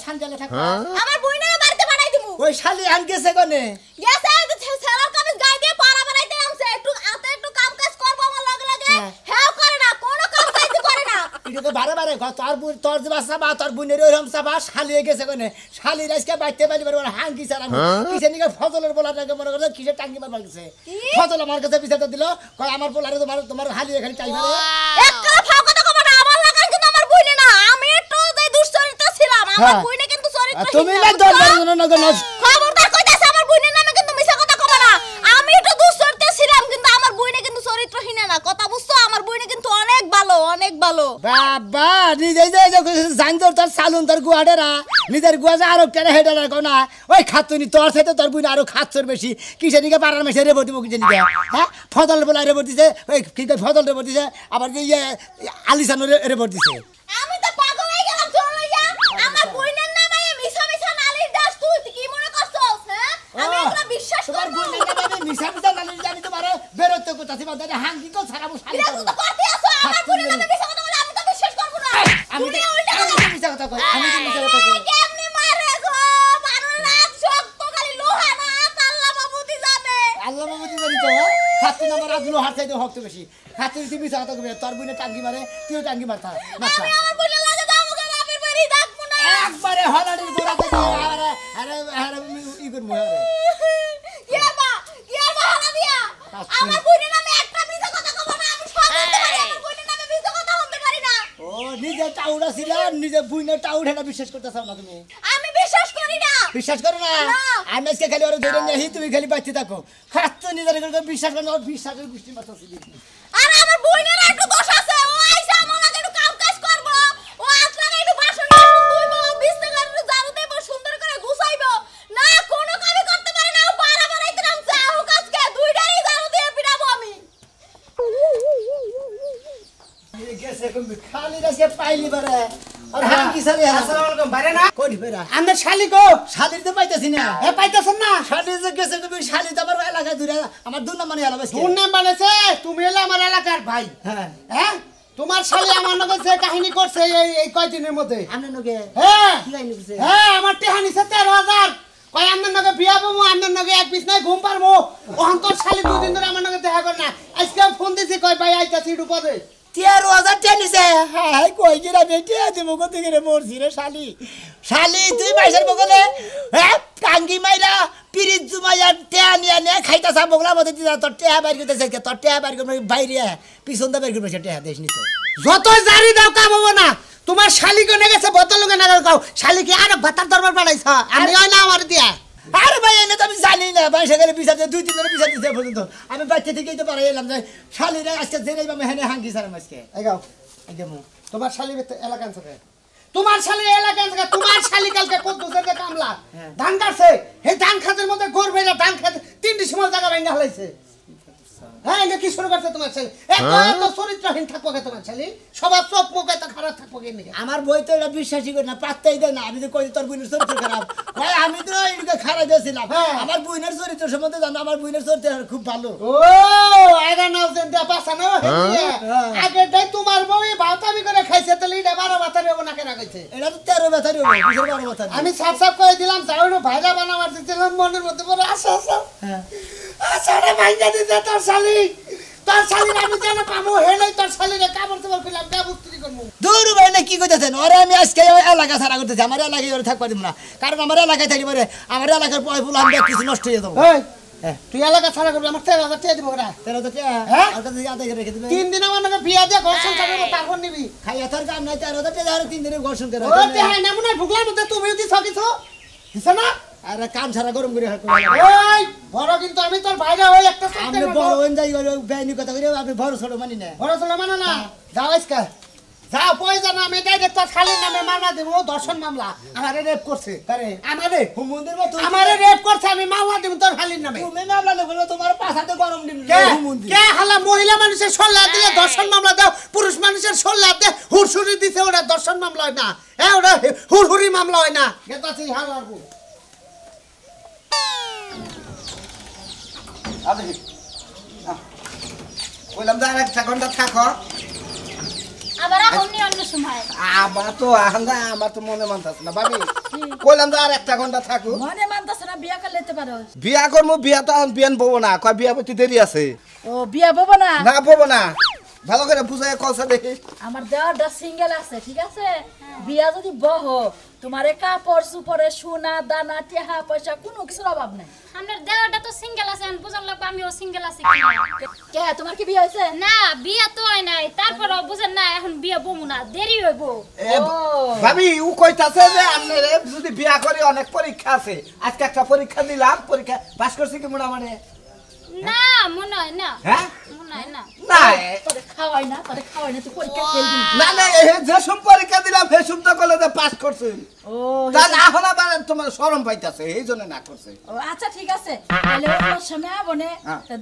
শান্তিলে থাক আমার বইনের বাড়িতে পাঠাই দিমু ওই শালি আন গেছে কোনে গেছে সেলার কামিজ গাই দিয়ে পাড়া বানাইতে নামছে একটু হাতে একটু কাম কাজ করব আমার লগে লগে হেও করে না কোনো কাম কাজ করে না এটা তো বারে বারে তোর যে বাসা বা তোর বুনের ওইরকম সাবা শালি গেছে কোনে শালি রাজকে বাইতে পারি পারে হাঙ্কি স্যার আমি কিসে নিকে ফজলের বলাটাকে মনে করে কিসে টাঙ্গি মারবার গেছে ফজল আমার কাছে পিছাতে দিল কয় আমার বলারে তোমার হালিয়ে খালি টাই মারে একটা ফাও কথা কব না আমার লাগা কিন্তু আমার বইনে না আমি একটু এই দুশ্চরিত্র ছিলাম আমার বইনে কিন্তু চরিত্র তুমি না খবরদার কইতাছ আমার বইনের নামে কিন্তু মিছা কথা কব না আমি একটু দুশ্চরিত্র ছিলাম কিন্তু আমার বইনে কিন্তু চরিত্রহীন না কথা বুঝছো আমার বইনে কিন্তু অনেক ভালো বাবা নিজে যে জানতর তোর সালুন তোর গুয়াডেরা নিজের গুয়া যে আরো কেন হেডারা কোনা ওই খাতুনি তোর সাথে তোর বুইনা আরো খাচ্ছর বেশি কিসে নিকে পাড়ার মেশে রে বটিব কিসে নিকে হ্যাঁ ফজল বলা রে বটিছে ওই কি ফজল রে বটিছে আবার যে আলিসান রে বটিছে আমি তো পাগল হয়ে গেলাম চল লইয়া আমার বইনের নামে মিছা নালিশ দাস তুই কি মনে করছস হ্যাঁ আমি এগুলা বিশ্বাস করব তোমার বইনের নামে মিছা নালিশ জানি তোমারে বেরোতে কোথাছি বাদে হাঙ্কি কো ছাড়াবো শালি তুই তো করতে আছো আমার বইনের নামে মিছা কথা বলে আমি তো বিশ্বাস করব না আমি মিছা কথা কই আমি তো মিছা কথা কই কেমনে মারে গো মারো রাত শক্ত খালি লোহা না আল্লাহ বাবুতি জানে আল্লাহ বাবুতি জানি তো খাতুন আমার আজ লোহার চাইতে হক্ত বেশি খাতুন তুই মিছা কথা কই তোর বুইনে টাঙ্গি মারে তুইও টাঙ্গি মারতা মারতা আমি আমার বইনের লাগে যাবো গো বাপের বাড়ি থাকবো না একবারে হলাড়ির গোড়াতে আরে আরে আরে ই করব আরে ইয়া হালা দিয়া আমার বইনের নামে একটা মিছা কথা কব না আমি সব বলতে পারি আমার বইনের নামে মিছা কথা বলতে পারি না ও নিজে টাউড়া ছিল নিজে বুইনে টাউড়া বিশ্বাস করতেছ না তুমি আমি বিশ্বাস করি না বিশ্বাস করো না আমি আজকে খালি ওরে ধরে নেহি তুমি খালি বাঁচতে থাকো খাচ্ছ নিজের করে বিশ্বাস করো বিশ্বাসের গোষ্ঠী মারতেছি আর আমার বইনের একটু দোষ আছে ও আইসা আমার লাগে একটু কাম কাজ করব ও আসলে একটু বাসন ধুইব বিছানা একটু ঝাড়ু দেব সুন্দর করে গুছাইবো না কোনো কামই করতে পারে না ও পাড়া বানাইতে নামছে ও কাজকে দুইটারই ঝাড়ু দিয়ে পিটাবো আমি গেছে তুমি খালি রাসে পাইলি বারে আর হাম কি সালে আসসালামু আলাইকুম বাইরে না কোন বেরা আমাদের শালি গো শালির তো পাইতাছি না এ পাইতাছেন না শালি যে গেছে তুমি শালি তো আমার এলাকায় দূরে আমার দুই নাম মানে এলাকা তোর নাম বানাইছে তুমি হলে আমার এলাকার ভাই হ্যাঁ হ্যাঁ তোমার শালি আমার লগে যে কাহিনী করছে এই কয়দিনের মধ্যে আমনে নগে হ্যাঁ কি কাহিনী করছে হ্যাঁ আমার টেহানি 13000 কই আমনের লগে বিয়া বমু আমনের লগে এক বিছনায় ঘুম পারমু ওহন তোর শালি দুই দিন ধরে আমার লগে দেখা কর না আজকে ফোন দিছি কই ভাই আইতাছি উপরে 13,000 টেনিছে হ্যাঁ কই গিরা বেটি আছে মুখ থেকে রে মরছি রে শালি শালি তুই মাইসের বগলে হ্যাঁ কাঙ্গি মাইরা পিরিত জুমাইয়া টেয়া নিয়া নে খাইতা সা বগলা মধ্যে দিতা তোর টেয়া বাইর করতেছে তোর টেয়া বাইর করে বাইরে পিছন দা বাইর করবে টেয়া দেশ নি তো যত জারি দাও কাম হবো না তোমার শালি গনে গেছে বোতল লগে না গাও শালি কি আর ভাতার দরবার বাড়াইছ আমি হয় না আমার দিয়া আরে ভাই এনে তো আমি জানি না ভাই সেখানে বিচারতে দুই তিন দিনের বিচার দিতে পর্যন্ত আমি বাচ্চা থেকেই তো পারে এলাম যে শালিরা আজকে জেনেই বা মেহনে হাঙ্গি সারাম আজকে এই গাও একদম তোমার শালি এলাকা আনছে তোমার শালি এলাকা আনছে তোমার শালি কালকে কত দুসের কামলা ধান কাটছে এই ধান খাতের মধ্যে গড় বেলা ধান খাতে তিনটি সময় জায়গা ভেঙে হলাইছে হ্যাঁ এটা কি শুরু করছে তোমার শালি এত চরিত্রহীন থাকবো কে তোমার শালি সবার চোখ মুখ এত খারাপ থাকবো কে নাকি আমার বই তো এটা বিশ্বাসই করে না পাত্তাই দেয় না আমি তো কই তোর বোনের চরিত্র খারাপ ভাই আমি তো এদিকে খারাপ দিয়েছিলাম আমার বোনের চরিত্র সম্বন্ধে জানো আমার বোনের চরিত্র খুব ভালো ও এরা নাও দেন পাছানো আগে তাই তোমার বই ভাতামি করে খাইছে তাহলে এটা 12 বাতারি হবে না কেন কইছে এটা তো 13 বাতারি হবে 12 বাতারি আমি সাফ সাফ করে দিলাম যাওনো ভাইরা বানাবার দিছিলাম মনের মধ্যে বড় আশা আশা হ্যাঁ আশা রে ভাইরা দিতে তোর শালি আমি জানা পামু হেলাই তোর শালিরে কাপড় তোমার কইলাম ব্যবস্থা করমু দূর ভাই না কি কইতেছেন ওরে আমি আজকে এলাকা ছাড়া করতেছি আমার এলাকায় ওরে থাকবা দিব না কারণ আমার এলাকায় থাকি পারে আমার এলাকার পয় ফুল আমি কিছু নষ্ট হয়ে যাবো এই তুই এলাকা ছাড়া করবি আমার 13000 টাকা দিব ওরা 13,000 হ্যাঁ? আর কাছে আদায় করে রেখে দিবে 3 দিন আমার নাকি বিয়া দিয়ে ঘর সংসার করব তারপর নিবি খাইয়া তোর কাম নাই 13,000 টাকা আর 3 দিনের ঘোষণ করে ও তে হয় না মনে ভুগলার মধ্যে তুমি দিছ কিছু দিছ না আরে কাম ছাড়া গরম করে ওই বড় কিন্তু আমি তোর ভাইরা ওই একটা আপনি বড় হন যাই বেআইনি কথা কইরে আপনি বড় ছোট মানি না বড় ছেলে মানে না যাও আজকে যাও পয়সা না আমি ডাইরেক্ট তোর খালি নামে মামলা দেব দর্শন মামলা আমারে রেপ করছে কারে আমারে হুমুন্দির মতো আমারে রেপ করছে আমি মামলা দেব তোর খালি নামে তুমি মামলা দেবো তোমার পাছাতে গরম দিন হুমুন্দির কে হালা মহিলা মানুষের সল্লা দিলে দর্শন মামলা দাও পুরুষ মানুষের সল্লা দে হুরসুরি দিছে ওটা দর্শন মামলা হয় না হ্যাঁ ওটা হুরহুরি মামলা হয় না গেতাছি হালার বউ বললাম যে আর একটা ঘন্টা থাকো আবার অন্য অন্য সময় আমার তো মনে মানতাছে না ভাবি কইলাম যে আর একটা ঘন্টা থাকু মনে মানতাছ না বিয়া করে লেতে পারো বিয়া করবো বিয়া তো এখন বিয়ান বলবো না কয় বিয়া প্রতি দেরি আছে ও বিয়া বব না না বলবো না ভালো করে বুঝাই কলসা দেখি আমার দেওয়ারটা সিঙ্গেল আছে ঠিক আছে বিয়া যদি বহ তোমারে কাপড় সুপরে সোনা দানা টেহা পয়সা কোনো কিছুর অভাব নাই আমার দেওয়াটা তো সিঙ্গেল আছে আমি বুঝার লাগবে আমিও সিঙ্গেল আছি কে তোমার কি বিয়া হয়েছে না বিয়া তো হয় নাই তারপরও বুঝেন না এখন বিয়া বমু না দেরি হইব ভাবি ও কইতাছে যে আপনারে যদি বিয়া করি অনেক পরীক্ষা আছে আজকে একটা পরীক্ষা দিলাম পরীক্ষা পাস করছি কি মোটামুটি না মনে হয় না হ্যাঁ মনে হয় না না তোরে খাওয়াই না তুই পরীক্ষা ফেলবি না না এই যে সব পরীক্ষা দিলাম সেই সব তো কলেজে পাস করছি ও তা না হলে আবার তোমার শরম পাইতাছে এই জন্য না করছে ও আচ্ছা ঠিক আছে তাহলে ওর সময় আবনে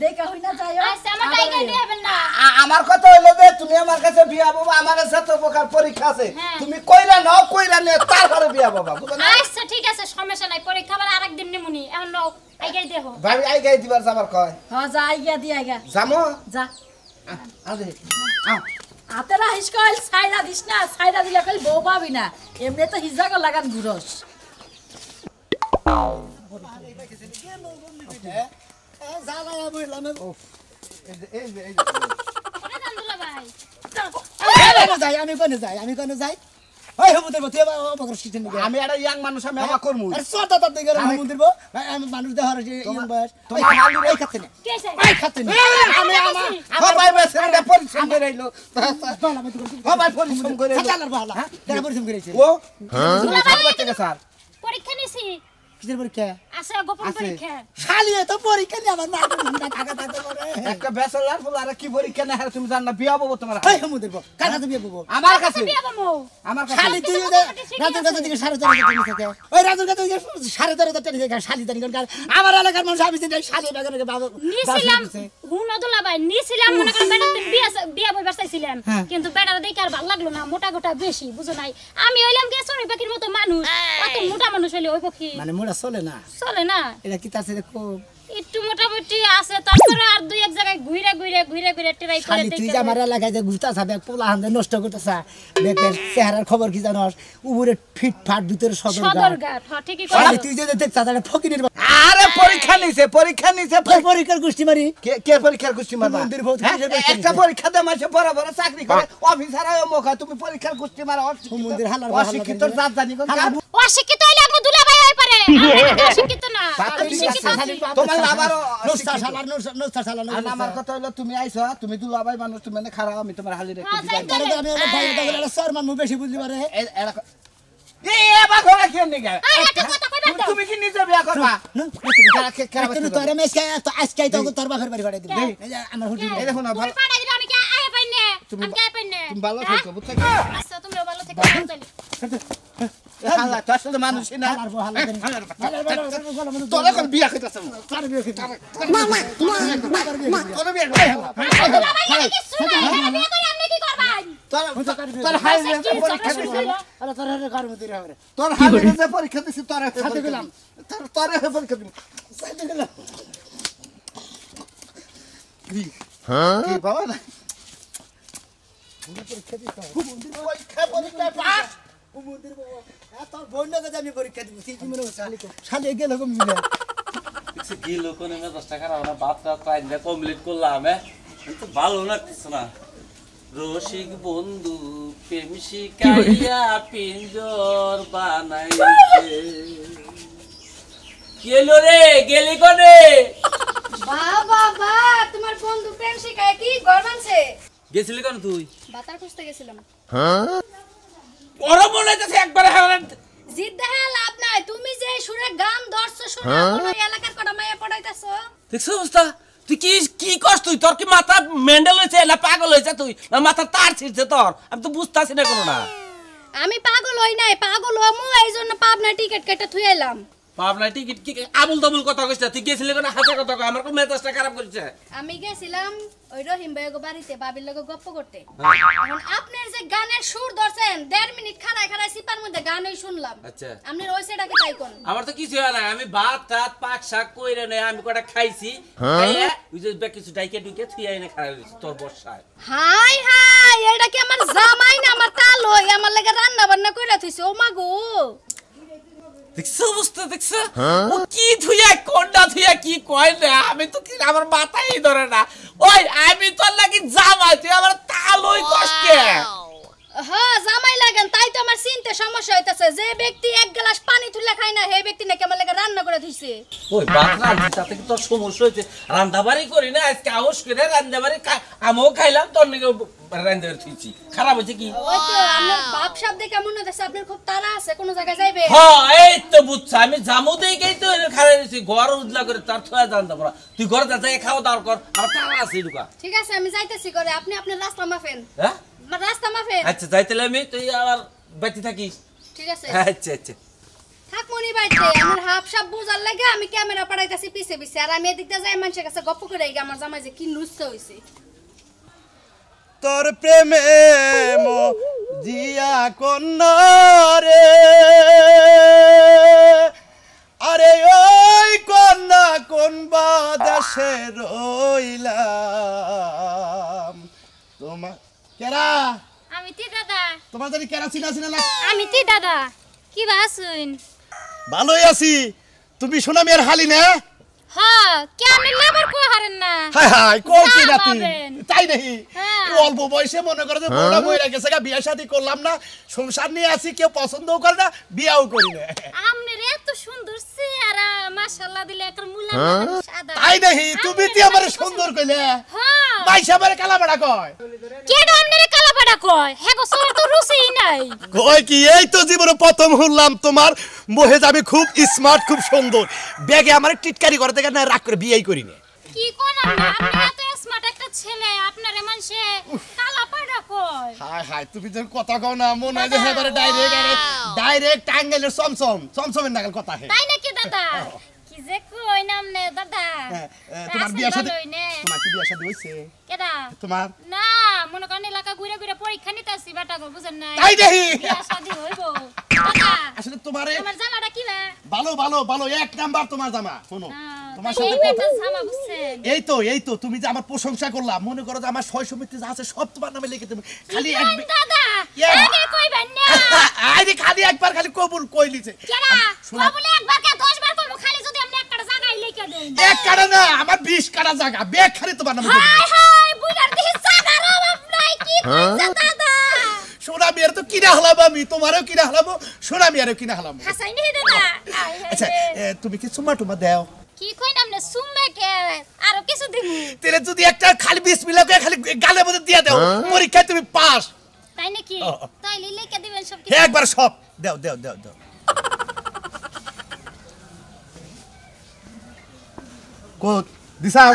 দেখা হই না যাইও আচ্ছা আমার টাইগার দিবেন না আমার কথা হইলো যে তুমি আমার কাছে বিয়া বাবা আমার সাথে প্রকার পরীক্ষা আছে তুমি কইরা নাও কইরা নে তারপরে বিয়া বাবা বুঝছো না আচ্ছা ঠিক আছে সমস্যা নাই পরীক্ষা আবার আরেকদিন নিমুনি এখন নাও আইগাই দেখো ভাবি আই গাই দিবার যাবার কয় হ্যাঁ যা আইগা দি আইগা জামো যা আরে আতেরা হিসকল সাইরা দিস না সাইরা দিলে কল বউ পাবি না এমনি তো হিজাগো লাগান গুরস আমি কোনে যাই ওই হুমুদের মতো অপকর শিখছেন আমি একটা ইয়াং মানুষ আমি আমা করমু আর সরটা তার দিকে হুমুদের বো আমি মানুষ দেখার যে ইয়ং বয়স তোমার হালু এই খাচ্ছে না কি আছে এই খাচ্ছে না আমি আমার ভাই বেসরে পরিশ্রম করে আইলো ভাই পরিশ্রম করে চালার বালা দেখা পরিশ্রম করেছে ও হ্যাঁ স্যার পরীক্ষা নিছি কিসের পরীক্ষা আছে গোপন পরীক্ষা শালি তো পরীক্ষা নিয়ে আমার নাক ঘন্টা থাকা থাকতে পারে একটা ব্যাচেলর ফুল আর কি পরীক্ষা না হয় তুমি জান না বিয়া বলবো তোমার ওই হুমুদের বো কার কাছে বিয়ে বলবো আমার কাছে বিয়া বমু আমার কাছে শালি তুই রাজুর কাছে দিকে 13.5 থেকে ওই রাজুর কাছে দিকে 13.5 থেকে শালি জানি কারণ আমার এলাকার মানুষ আমি চিনি শালি বাগানে বাবা নিছিলাম হুনদুল্লাহ ভাই নিছিলাম মনে করে বেটা তুমি বিয়া বই বাসাইছিলাম কিন্তু বেটার দেখে আর ভালো লাগলো না মোটা গোটা বেশি বুঝো নাই আমি হইলাম কে চড়ুই পাখির মতো মানুষ অত মোটা মানুষ হইলে ওই পক্ষী মানে মোরা চলে না চলে না এটা কি তাছে দেখো একটু মোটামুটি আছে তারপরে আর দুই এক জায়গায় ঘুরে ট্রাই করে শালি তুই যে আমার এলাকায় যে ঘুরতা সাবে পোলা হান্দে নষ্ট করতেছা দেখেন চেহারার খবর কি জানোস উপরে ফিট ফাট ভিতরে সদরঘাট হ্যাঁ ঠিকই শালি কইছো তুই যে দেখতা তাহলে ফকিনের আরে পরীক্ষা নিছে পরীক্ষার গোষ্ঠী মারি কে পরীক্ষার গোষ্ঠী মারবা মন্দির ভৌত হ্যাঁ? কিসের পরীক্ষা একটা নিছে? পরীক্ষা দে মাসে বড় বড় চাকরি করে অফিসার হয় মোকা তুমি পরীক্ষার গোষ্ঠী মারা মন্দির হালার অশিক্ষিত জাত জানি কোন কাজ অশিক্ষিত হইলে আমু দুলা ভাই হই পারে অশিক্ষিত না তোমার আবার নোস্তা শালা আমার কথা হলো তুমি আইছো তুমি দুলাভাই মানুষ তুমি এনে খারাপ আমি তোমার হালি রেখে দিই তারে তো আমি ভাই দাদা স্যার মান বেশি বুঝলি পারে এবার ঘরে কি নিগা আরে তুই কথা কইবা তো তুমি কি নিজে বিয়া করবা তুই তোরে মেসকে তো আজকেই তো তোর বাপের বাড়ি পাঠাই দিবি এই যে আমার হুজুর এই দেখো না তুই পাড়া দিলে আমি কি আয় পাইনে আমি কি আয় পাইনে তুমি ভালো থাকো বুঝছো আচ্ছা তুমিও ভালো থেকো তাহলে হালা তো আসলে মানুষই না হালার বো হালার তোরা কোন বিয়া কইতাছ তার বিয়ে খেতে তোরা বিয়া দুলা ভাই আমি কিছু না বিয়ে করে আপনি কি করবেন তোর হাই পরীক্ষা দিছি আরে তোর হাতে কার মধ্যে রে তোর হাই যে পরীক্ষা দিছি তোর সাথে গেলাম তোর পরীক্ষা দিম সাথে গেলাম কি বাবা না পরীক্ষা দিতে পরীক্ষা পাস মন্দির বাবা তোর বন্ধকে আমি পরীক্ষা দিব তুই কি মনে শালি শালি গেল কম মিলে কি লোকনে মে 10 টাকা আমরা বাপটা ট্রাইনটা কমপ্লিট করলাম তো ভালো লাগতেছে না রসিক বন্ধু প্রেম শিকাইয়া পিঞ্জর বানাইছে কেলো রে গেলি কোনে বাবা বাবা তোমার বন্ধু প্রেম শিখায় কি ঘর বানছে গেছিলি কোন তুই বাতার খুঁজতে গেছিলাম ওরা মনে হইতাছে একবার হারান জিদ দেখা লাভ নাই তুমি যে সুরে গান ধরছো শুনে কোন এলাকার কটা মাইয়া পড়াইতাছো দেখছ অবস্থা তুই কি কি করছ তুই তোর কি মাথা মেন্ডেল হইছে না পাগল হইছে তুই না মাথা তার ছিড়ছে তোর আমি তো বুঝতাছি না কোনো না আমি পাগল হই নাই পাগল হমু এইজন্য পাবনা টিকেট কেটে থুই এলাম পাবনা টিকিট কি আবুল তাবুল কথা কইছ তুই গেছিলি কোন হাতে কথা কই আমার কো মেজাজটা খারাপ করছে আমি গেছিলাম ওই রহিম ভাইয়ের বাড়িতে বাবির লগে গপ্প করতে এখন আপনার যে গানের সুর ধরছেন 1.5 মিনিট খাড়ায় খাড়ায় সিপার মধ্যে গানই শুনলাম আচ্ছা আপনার ওই সেটাকে তাই কোন আমার তো কিছু হয় না আমি ভাত টাত পাক শাক কইরে নেই আমি কটা খাইছি খাইয়া ওই যে কিছু ডাইকে ঢুকে থুই আইনে খাই তোর বর্ষায় হাই হাই এটা কি আমার জামাই না আমার তালই আমার লাগি রান্না বান্না কইরা থইছে ও মা গো দেখছ অবস্থা দেখছ ও কি থুইয়া কোনটা থুইয়া কি কয় না আমি তো কি আমার মাথায় ধরে না ওই আমি তোর লাগি জামাই তুই আমার তালই কষ্টে হ্যাঁ জামাই লাগেন তাই তো আমার চিনতে সমস্যা হইতাছে যে ব্যক্তি এক গ্লাস পানি তুলে খায় না সেই ব্যক্তি নাকি আমার লাগি রান্না করে দিছে ওই বাত রান্না তাতে কি তোর সমস্যা হইছে রান্দাবাড়ি করি না আজকে আউশ করে রান্দাবাড়ি আমিও খাইলাম তোর নাকি রান্দাবাড়ি থুইছি খারাপ হইছে কি ওই তো আমার বাপ সাহেব দেখে মনে হইতাছে আপনার খুব তাড়া আছে কোন জায়গায় যাইবে হ্যাঁ এই তো বুঝছ আমি জামু দেই তো খারাপ হইছে ঘর উজলা করে তার থয়া জানতা পড়া তুই ঘরে যা খাওয়া দাওয়া কর আর তারা আছে ঢুকা ঠিক আছে আমি যাইতেছি করে আপনি আপনার রাস্তা মাফেন হ্যাঁ রাস্তা মাফেন আচ্ছা যাইতেলে আমি তুই আবার বাইতে থাকিস ঠিক আছে আচ্ছা আচ্ছা থাক মনি বাইতে আমার হাফ সাপ বুঝার লাগে আমি ক্যামেরা পাঠাইতাছি পিছে পিছে আর আমি এদিকটা যাই মানুষের কাছে গপ্প করে আমার জামাই যে কি নুসছে হইছে তোর প্রেমে জিয়া কন্যা রে আরে ওই কন্যা কোন বাদেশে রইলাম তোমার কেরা আমি তি দাদা তোমার জানি কেরা চিনা চিনা লাগ আমি তি দাদা কি বাসুন ভালোই আছি তুমি শোনা মেয়ের হালি না হ্যাঁ কেমন লাভার কো হারেন না হাই হাই কোন কি না নাতি পাবেন। তাই নাকি হ্যাঁ। অল্প বয়সে মনে করে যে বড় মহিলা গেছে গা বিয়ে শাদী করলাম না সংসার নিয়ে আসি কেউ পছন্দও করে না বিয়াও করি না আমনের এত সুন্দর চেহারা মাশাআল্লাহ দিলে একটা মুলা সাদা তাই নাকি তুমি তি আমারে সুন্দর কইলে হ্যাঁ মাইসা আমারে কালাবাড়া কয় কেডা আমনের কালাপাড়া কয় হেগো সর তো রুচিই নাই কয় কি এই তো জীবনে প্রথম শুনলাম তোমার মহেজ আমি খুব স্মার্ট খুব সুন্দর ব্যাগে আমার টিটকারি করে দেখে না রাগ করে বিয়েই করি না কি কোন আপনি এত স্মার্ট একটা ছেলে আপনারে মানুষে কালাপাড়া কয় হাই হাই তুমি যখন কথা কও না মনে হয় যে এবারে ডাইরেক্ট টাঙ্গাইলের চমচমের নাগাল কথা হে তাই নাকি দাদা কি যে কই নামনে দাদা তোমার বিয়া শাদী ভালোই নে। তোমার কি বিয়া শাদী হইছে কেডা তোমার না মনে করেন এলাকা ঘুরে ঘুরে পরীক্ষা নিতে আসি বেটা গো বুঝেন না তাই দেখি বিয়া শাদী হইব দাদা আসলে তোমারে তোমার জামাটা কি বে ভালো ভালো ভালো এক নাম্বার তোমার জামা শোনো তোমার এই সাথে বেটা কথা জামা বুঝছেন এই তো তুমি যে আমার প্রশংসা করলা মনে করো যে আমার সয় সমিতি যা আছে সব তোমার নামে লিখে দেব খালি এক দাদা ইয়া। আগে কইবেন না আরে খালি একবার খালি কবুল কই লিছে কেডা শোনা কবলে একবার কে 10 বার কইবো খালি যদি আপনি একটা জায়গায় লিখে দেন এক কাটা না আমার 20 কাটা জায়গা ব্যাগ খালি তোমার নামে করে হাই হাই বুইড়ার দিহি জাগার অভাব নাই কি কইছে দাদা সোনা মিয়ার তো কিনা হলাম আমি তোমারও কিনা হলাম সোনা মিয়ারও কিনা হলাম হাসাই নি দাদা আচ্ছা তুমি কি চুমা টুমা দাও কি কই নামনে সুম্মে কে আরো কিছু দিমু তেরে যদি একটা খালি বিসমিল্লাহ করে খালি গালের মধ্যে দিয়ে দাও পরীক্ষায় তুমি পাস তাই নাকি তাইলে লিখে দিবেন সব হে একবার সব দাও কো দিছাও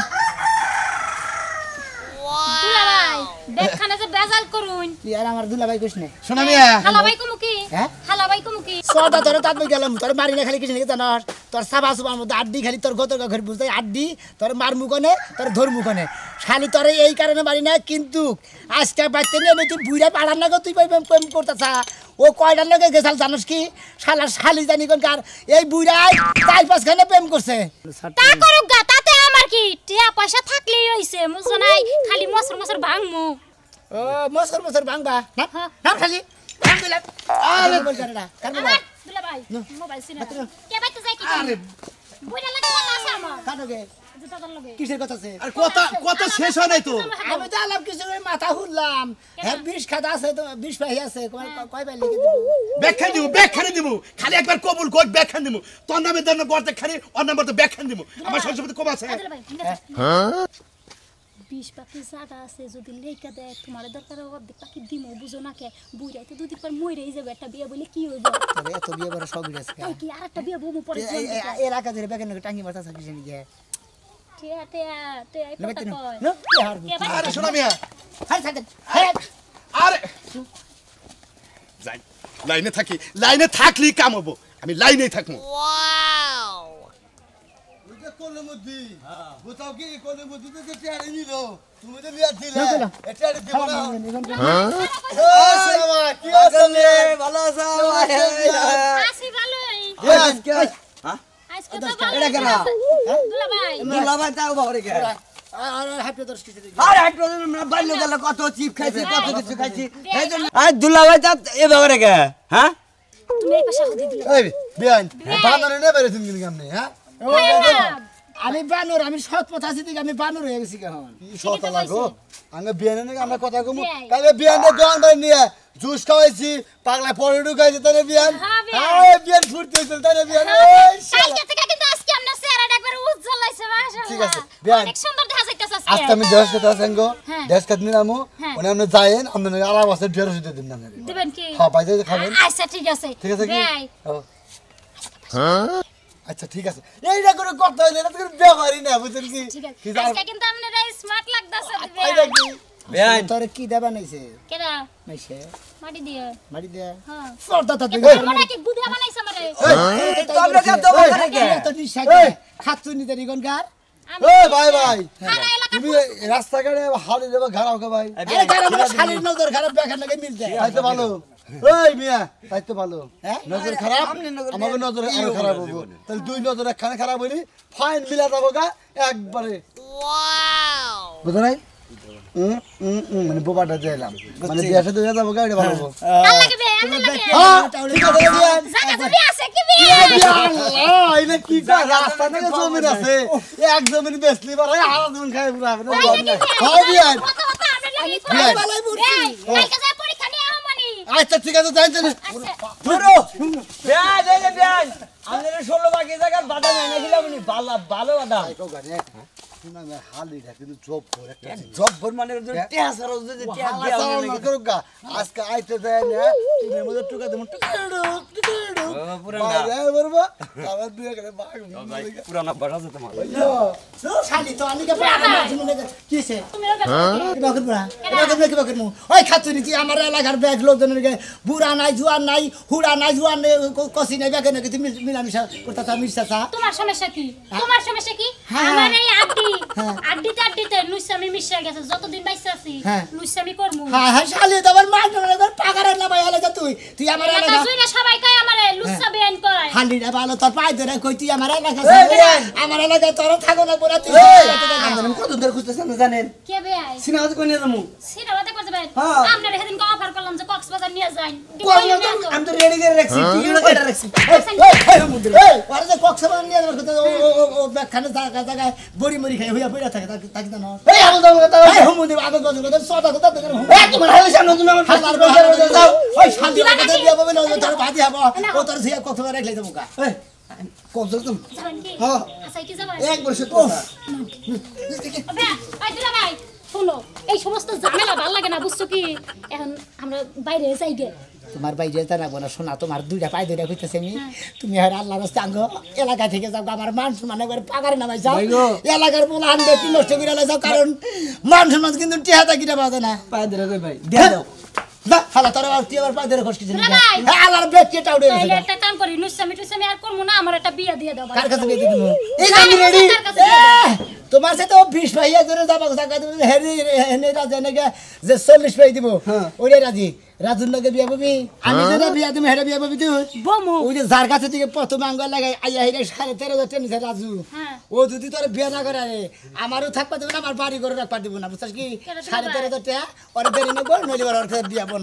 দুলাভাই দেখখানে যে বেজাল করুন কি আর আমার দুলাভাই কইছ না সোনা মিয়া হালাভাই কমুকি হ্যাঁ? হালাভাই কমুকি সদা তোর তাত গেলাম তোর মারি না খালি কিছু নাকি জানাস তোর সাবা সুবার মধ্যে আড্ডি খালি তোর গতর ঘর বুঝতে আড্ডি তোর মার মুখনে তোর ধর মুখনে খালি তোর এই কারণে মারি না কিন্তু আজকে বাচ্চা নিয়ে তুই বুড়া পাড়ার না তুই প্রেম করতেছা ও কয়টার লগে গেছাল জানোস কি শালার শালি জানি কোনকার এই বুড়াই 4-5 প্রেম করছে তা করুক গা তাতে আমার কি টিয়া পয়সা থাকলেই হইছে মুছো নাই খালি মসর ভাঙমু ও মসর ভাঙবা না হ্যাঁ। না খালি আলহামদুলিল্লাহ আরে বল করে কার আমার দুলাভাই মোবাইল সিনা কে বাইতে যাই কি আরে বুইড়া লাগে না আছে আমার কাটোগে জুতাদার লগে কিসের কথা আছে আর কথা শেষ হয় নাই তো আমি তো আলাপ কিছু করে মাথা হুরলাম হ্যাঁ 20 খাতা আছে তো 20 পাই আছে কয় পাই লিখে দেব ব্যাখ্যা দিব খালি একবার কবুল কর ব্যাখ্যা দিব তোর নামে দেন গর্তে খালি ওর নামে তো ব্যাখ্যা দিব আমার সংস্কৃতি কম আছে দুলাভাই 20 পাখি জায়গা আছে যদি লেখা দেয় তোমার দরকার অর্ধেক পাখি দিমো বুঝো না কে বুইরাই তো দুদিন পর মইরেই যাবে একটা বিয়ে বলে কি হইব তবে এত বিয়ে বড় সব আছে তাই কি আরেকটা বিয়ে বমু পরে এলাকা ধরে বেকেন টাঙ্গি মাথা থাকি জানি গে টিয়া টিয়া টিয়া এই কথা কয় নো কি হার কে বাইতে আরে শোনা মিয়া হার থাকে হ্যাঁ আরে যাই লাইনে থাকলি কাম হবো আমি লাইনেই থাকবো কলমুদ্দি বুঝাও কি কলমুদ্দি তো টিয়ারে নিল তুমি তো লিয়া দিলে টিয়ারে দিব না আসসালামু কি আছেন ভালো আছো আসি ভালোই আজকে আজকে তো ভালো দুলাভাই তাও বাবা রে আর হ্যাপি দর্শ কিছু আরে হাট বাইলে গেল কত চিপ খাইছি কত কিছু খাইছি আই দুলাভাই তা এ বাবা রে হ্যাঁ তুমি এই পাশে হদি দিলে এই বিয়ান বান্দরে নে বেরেছেন কিন্তু আপনি হ্যাঁ আমি বানর আমি সৎ পথ আছি দিকে আমি বানর হয়ে গেছি কেন কি শত লাগো আমরা বিয়ানে নাকি আমরা কথা কমু কালকে বিয়ানে দোকান বাই নিয়ে জুস খাওয়াইছি পাগলা পরে ঢুকাইছে তারে বিয়ান হ্যাঁ বিয়ান ফুটতেছিল তারে বিয়ান কালকে থেকে কিন্তু আজকে আমরা চেহারাটা একবার উজ্জ্বল হইছে মাশাআল্লাহ ঠিক আছে, বিয়ান। অনেক সুন্দর দেখা যাইতেছে আজকে আজকে আমি দেশ কথা আছেন গো হ্যাঁ। দেশ কাট নিলামু হ্যাঁ। ওনে আপনি যায়েন আপনি আলাপ আছে 150 দিন না দিবেন কি হ্যাঁ পাইতে খাবেন আচ্ছা ঠিক আছে ঠিক আছে কি ভাই আচ্ছা ঠিক আছে এইটা করে কথা হইলে এটা করে ব্যবহারই না বুঝছেন কি ঠিক আছে কি জান আজকে কিন্তু আপনারা স্মার্ট লাগতাছে এইটা কি বেআইন তোরে কি দেবা নাইছে কেডা নাইছে মাটি দিয়ে মারি দে হ্যাঁ সরতা তা তোমরা কি বুদ্ধা বানাইছ আমারে তোমরা যা তো বাবা রে তো নিশা খাচ্ছু নি তারি গনকার এই ভাই ভাই সারা এলাকা তুমি রাস্তাঘাটে হালি দেবা ঘাড়াও কে ভাই আরে গারা আমার শালীর নজর খারাপ দেখার লাগে মিল যায় তাই তো ভালো এই মিয়া তাই তো ভালো নজর খারাপ আমাকে নজর আরো খারাপ হবো তাহলে দুই নজর একখানে খারাপ হইলি ফাইন মিলা যাবো গা একবারে বুঝো নাই মানে বোবাটা যাইলাম মানে দেশে দুইয়া যাবো গা এটা ভালো হবো কাল লাগবে আমরা লাগে হ্যাঁ ঠিক আছে বিয়ান জায়গা জমি আছে কি বিয়ে এটা কি কয় রাস্তা থেকে জমিন আছে এক জমিন বেচলি পারে হারা জমিন খাই পুরা হবে না হয় বিয়ান কথা কথা আমরা লাগি বিয়ান। কালকে যা পরীক্ষা নিয়ে আমানি আচ্ছা ঠিক আছে যাই চলে পুরো বেআইন এই যে বেআইন আমাদের 16 বাকি জায়গা বাদাম এনে দিলাম নি ভালো বাদাম হালিটা কিন্তু জব করে জব ভর মানে টেহা সারা যদি টেহা দিয়া আজকে আইতে দেয় না তুমি মধ্যে টুকা দেবো পুরানা বাড়া যেতে মাল শালি তো আমি কে কিছে কিবা করবো ওই খাচ্ছু নিছি আমার এলাকার ব্যাগ লোকজনের বুড়া নাই জুয়ান নাই হুড়া নাই জুয়ান কষি নাই ব্যাগে নাকি তুমি মিলামিশা করতে মিশা চা তোমার সমস্যা কি তোমার সমস্যা কি হ্যাঁ। আমার এই আড্ডি হ্যাঁ। আড্ডিতে লুইসামি মিশে গেছে যতদিন বাইসে আছি হ্যাঁ। লুইসামি করমু হ্যাঁ হ্যাঁ শালি তো আমার মার পাগারের না ভাই এলাকা তুই আমার এলাকা এলাকা জুইরা সবাই কয় আমারে লুচ্চা বেন কয় হান্ডিটা ভালো তোর পায়ে ধরে কই তুই আমার এলাকা আমার এলাকায় তোর থাকো না পুরা তুই আমি কত দূর খুঁজতেছেন জানেন কে বে আই সিনেমা কোন নিয়ে যাবো সিনেমাতে করতে ভাই হ্যাঁ। আপনারা সেদিন অফার করলাম যে কক্সবাজার নিয়ে যাই আমি তো রেডি করে রাখছি টিকিট কেটে রাখছি ওরা যে কক্সবাজার নিয়ে যাবার কথা ও ব্যাগখানে জায়গায় বড়ি মরি খাই হইয়া পড়া থাকে তাকে জানো এই আমল দাম কথা এই হুমুদি আগে কথা সদা কথা দেখেন এই তোমার হালে সামনে তুমি আমার হাজার বছর যাও ওই শান্তি কথা দিয়া বলে না তোর ভাতি হবো ও তোর ঝিয়া কক্সবাজার রাখলে দেবো কা এই কত তুমি যাবেন কি হ্যাঁ। আচ্ছা কি যাবেন এক বছর আবে আই দিলা ভাই শুনো এই সমস্ত ঝামেলা ভালো লাগে না বুঝছো কি এখন আমরা বাইরে যাই গে তোমার বাইরে যেতে রাখবো না শোনা তোমার দুইটা পায়ে ধরে কইতেছে আমি তুমি আর আল্লাহ রাস্তা আঙ্গ এলাকা থেকে যাও আমার মান সম্মান একবার পাগারে নামাই যাও এলাকার বলে আনবে কি নষ্ট করে যাও কারণ মান সম্মান কিন্তু টিহাটা কিনা পাওয়া যায় না পায়ে ধরে কই ভাই দিয়ে দাও না হালা তোর আর তুই আবার পায়ে ধরে খসকিস না ভাই। আল্লাহর ব্রেক কেটা উড়ে তাইলে গেছে একটা কাম করি লুচ্চামি টুচ্চামি আর করবো না আমার একটা বিয়ে দিয়ে দাও কার কাছে বিয়ে দিবি এই যে আমি রেডি কার কাছে বিয়ে দাও? তোমার সাথে ও 20 ভাইয়া করে যাবা টাকা দিবে হেরি হেনে রাজা নাকি যে 40 ভাই দিব ওরে রাজি রাজুর লগে বিয়া ববি আমি যেটা বিয়া দিম হেরে বিয়া ববি তুই বমু ওই যে যার কাছে থেকে প্রথম আঙ্গুল লাগাই আইয়া হেরে 13,500 টাকা নিছে রাজু হ্যাঁ। ও যদি তোর বিয়া না করে রে আমারও থাকবা দেবে না আমার বাড়ি করে রাখবা দিব না বুঝছস কি 13,500 টাকা ওরে দেরি না বল নইলে ওর বিয়া বল না